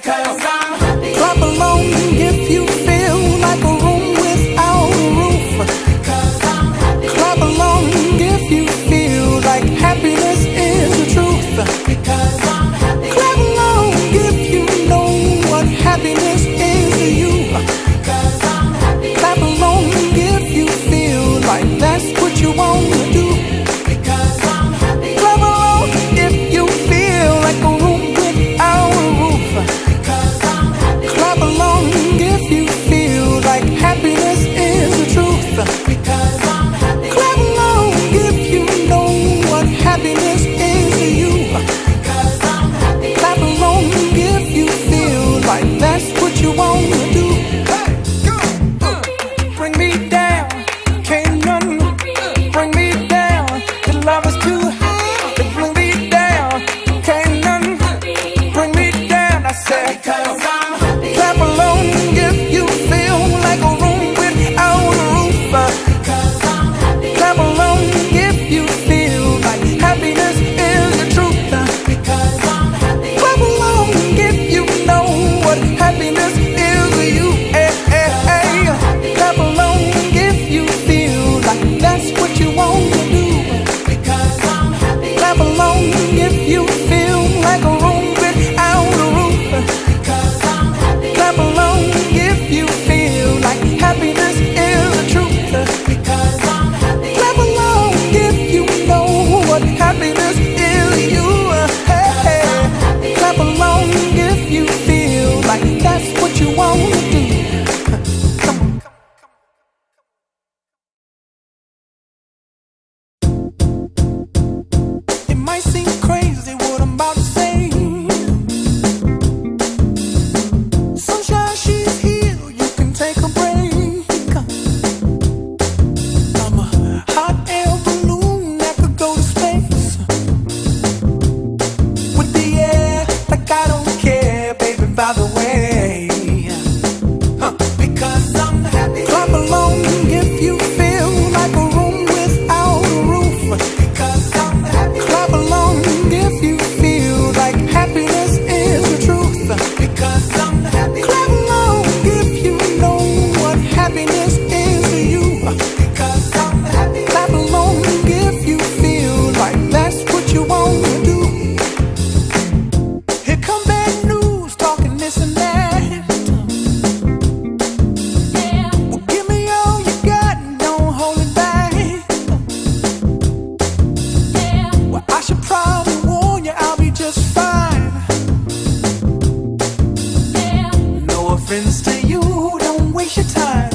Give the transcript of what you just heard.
because I'm happy. Clap along if you feel like a room without a roof, Because I'm happy. clap along if you feel like happiness is the truth, Because I'm happy. clap along if you know what happiness is to you, Because I'm happy. clap along if you feel like that's what you want to do, Because I'm happy. clap along if you feel like a room without a roof, Because I'm happy. clap along if you feel like happiness is the truth, Because I'm happy. clap along if you know what happiness is to you, Because I'm happy. clap along if you feel like that's what you want to do. Hey, go! Bring me down, can't none bring me down. The love is too high to bring me down, can't none bring me down. I said, Because I'm happy. clap along if you feel like a room without a roof. Because I'm happy. Clap along if you feel like happiness is the truth. Because I'm happy. Clap along if you know what happiness is to you. Hey, hey, hey. Clap along if you feel like that's what you want to do. Because I'm happy. Clap along if you feel like a room without a roof. Because I'm happy. Clap along if you feel like happiness is the truth. Because I'm happy. Clap along if you know what happiness is to you. Hey, hey. Clap along if you feel like that's what you want to do. Come on. It might seem crazy what I'm about to say. Sunshine, she's here, you can take a break. I'm a hot air balloon that could go to space with the air, like I don't care, baby, by the way. Because I'm happy. Clap along if you feel like a room without a roof. Because I'm happy. Clap along if you feel like happiness is the truth. Because I'm happy. Clap along if you know what happiness is to you. Because I'm happy. Clap along if you feel like that's what you want to do. Here come bad news, talking this and that. Well, give me all you got and don't hold it back. Well, I should probably warn you, I'll be just fine. No offense to you, don't waste your time.